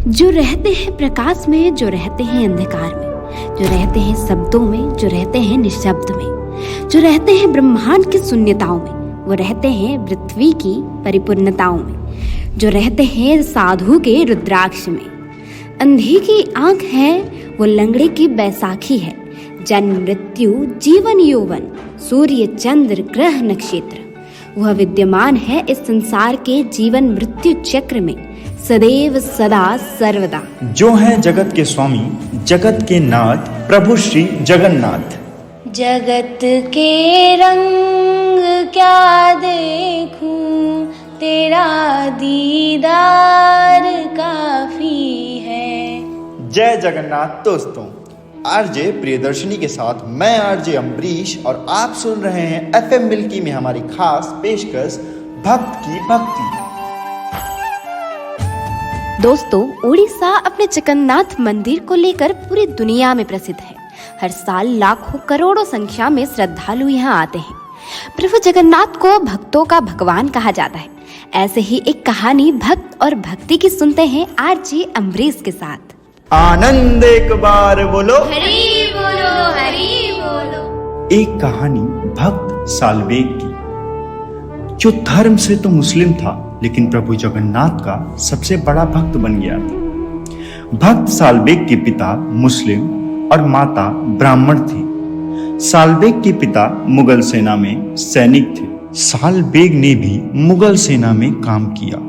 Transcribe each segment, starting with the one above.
जो रहते हैं प्रकाश में, जो रहते हैं अंधकार में, जो रहते हैं शब्दों में, जो रहते हैं निशब्द में, जो रहते हैं ब्रह्मांड की शून्यताओं में, वो रहते हैं पृथ्वी की परिपूर्णताओं में, जो रहते हैं साधु के रुद्राक्ष में। अंधी की आंख है, वो लंगड़े की बैसाखी है। जन्म मृत्यु जीवन यौवन, सूर्य चंद्र ग्रह नक्षत्र, वह विद्यमान है इस संसार के जीवन मृत्यु चक्र में सदैव सदा सर्वदा। जो है जगत के स्वामी, जगत के नाथ, प्रभु श्री जगन्नाथ। जगत के रंग क्या देखूं, तेरा दीदार काफी है। जय जगन्नाथ दोस्तों, आरजे प्रियदर्शनी के साथ मैं आरजे अम्बरीश और आप सुन रहे हैं एफएम मिल्की में हमारी खास पेशकश भक्त की भक्ति। दोस्तों, उड़ीसा अपने जगन्नाथ मंदिर को लेकर पूरी दुनिया में प्रसिद्ध है। हर साल लाखों करोड़ों संख्या में श्रद्धालु यहाँ आते हैं। प्रभु जगन्नाथ को भक्तों का भगवान कहा जाता है। ऐसे ही एक कहानी भक्त और भक्ति की सुनते हैं आरजे अम्बरीश के साथ। आनंद एक बार बोलो, हरि बोलो, हरि बोलो। एक कहानी भक्त सालबेग की, जो धर्म से तो मुस्लिम था लेकिन प्रभु जगन्नाथ का सबसे बड़ा भक्त बन गया था। भक्त सालबेग के पिता मुस्लिम और माता ब्राह्मण थी। सालबेग के पिता मुगल सेना में सैनिक थे। सालबेग ने भी मुगल सेना में काम किया।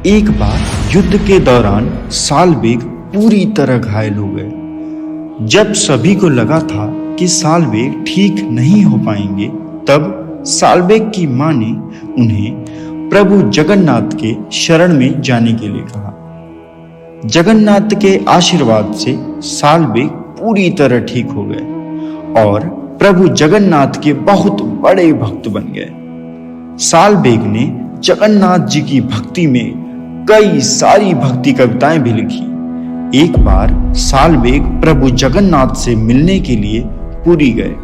एक बार युद्ध के दौरान सालबेग पूरी तरह घायल हो गए। जब सभी को लगा था कि सालबेग ठीक नहीं हो पाएंगे, तब सालबेग की मां ने उन्हें प्रभु जगन्नाथ के शरण में जाने के लिए कहा। जगन्नाथ के आशीर्वाद से सालबेग पूरी तरह ठीक हो गए और प्रभु जगन्नाथ के बहुत बड़े भक्त बन गए। सालबेग ने जगन्नाथ जी की भक्ति में कई सारी भक्ति कविताएं भी लिखी। एक बार सालबेग प्रभु जगन्नाथ से मिलने के लिए पुरी गए,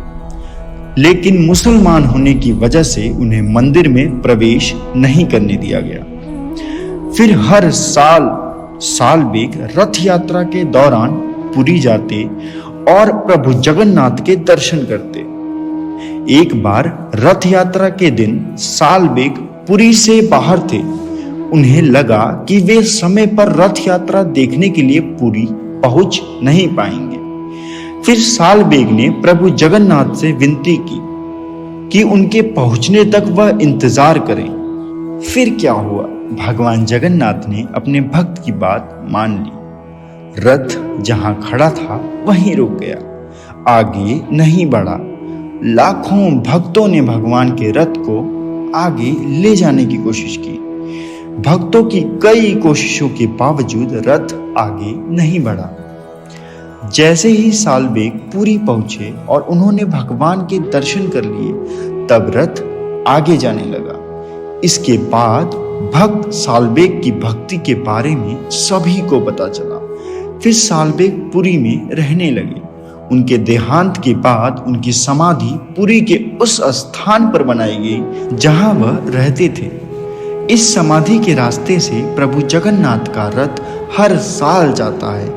लेकिन मुसलमान होने की वजह से उन्हें मंदिर में प्रवेश नहीं करने दिया गया। फिर हर साल सालबेग रथ यात्रा के दौरान पुरी जाते और प्रभु जगन्नाथ के दर्शन करते। एक बार रथ यात्रा के दिन सालबेग पुरी से बाहर थे। उन्हें लगा कि वे समय पर रथ यात्रा देखने के लिए पुरी पहुंच नहीं पाएंगे। फिर सालबेग ने प्रभु जगन्नाथ से विनती की कि उनके पहुंचने तक वह इंतजार करें। फिर क्या हुआ, भगवान जगन्नाथ ने अपने भक्त की बात मान ली। रथ जहां खड़ा था वहीं रुक गया, आगे नहीं बढ़ा। लाखों भक्तों ने भगवान के रथ को आगे ले जाने की कोशिश की। भक्तों की कई कोशिशों के बावजूद रथ आगे नहीं बढ़ा। जैसे ही सालबेग पुरी पहुंचे और उन्होंने भगवान के दर्शन कर लिए, तब रथ आगे जाने लगा। इसके बाद भक्त सालबेग की भक्ति के बारे में सभी को पता चला। फिर सालबेग पुरी में रहने लगे। उनके देहांत के बाद उनकी समाधि पुरी के उस स्थान पर बनाई गई जहां वह रहते थे। इस समाधि के रास्ते से प्रभु जगन्नाथ का रथ हर साल जाता है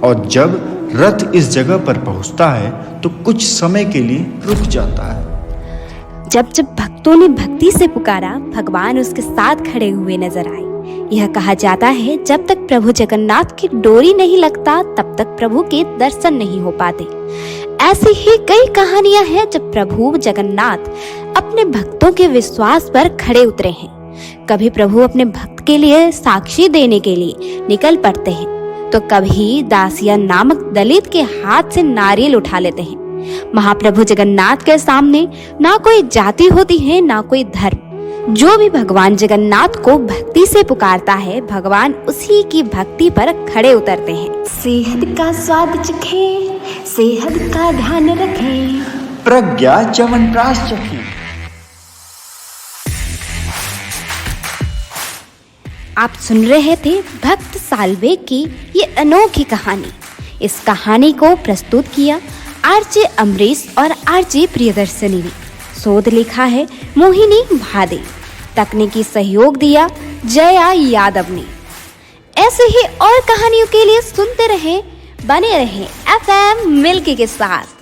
और जब रथ इस जगह पर पहुंचता है तो कुछ समय के लिए रुक जाता है। जब जब भक्तों ने भक्ति से पुकारा, भगवान उसके साथ खड़े हुए नजर आए। यह कहा जाता है, जब तक प्रभु जगन्नाथ की डोरी नहीं लगता तब तक प्रभु के दर्शन नहीं हो पाते। ऐसी ही कई कहानियां हैं जब प्रभु जगन्नाथ अपने भक्तों के विश्वास पर खड़े उतरे हैं। कभी प्रभु अपने भक्त के लिए साक्षी देने के लिए निकल पड़ते हैं, तो कभी दासिया नामक दलित के हाथ से नारियल उठा लेते हैं। महाप्रभु जगन्नाथ के सामने ना कोई जाति होती है, ना कोई धर्म। जो भी भगवान जगन्नाथ को भक्ति से पुकारता है, भगवान उसी की भक्ति पर खड़े उतरते हैं। सेहत का स्वाद चखें, सेहत का ध्यान रखें, प्रज्ञा च्यवनप्राश चखें। आप सुन रहे थे भक्त सालबेग की ये अनोखी कहानी। इस कहानी को प्रस्तुत किया आरजे अम्बरीश और आरजे प्रियदर्शनी ने। शोध लिखा है मोहिनी भादे। तकनीकी सहयोग दिया जया यादव ने। ऐसे ही और कहानियों के लिए सुनते रहें, बने रहें FM मिल्की के साथ।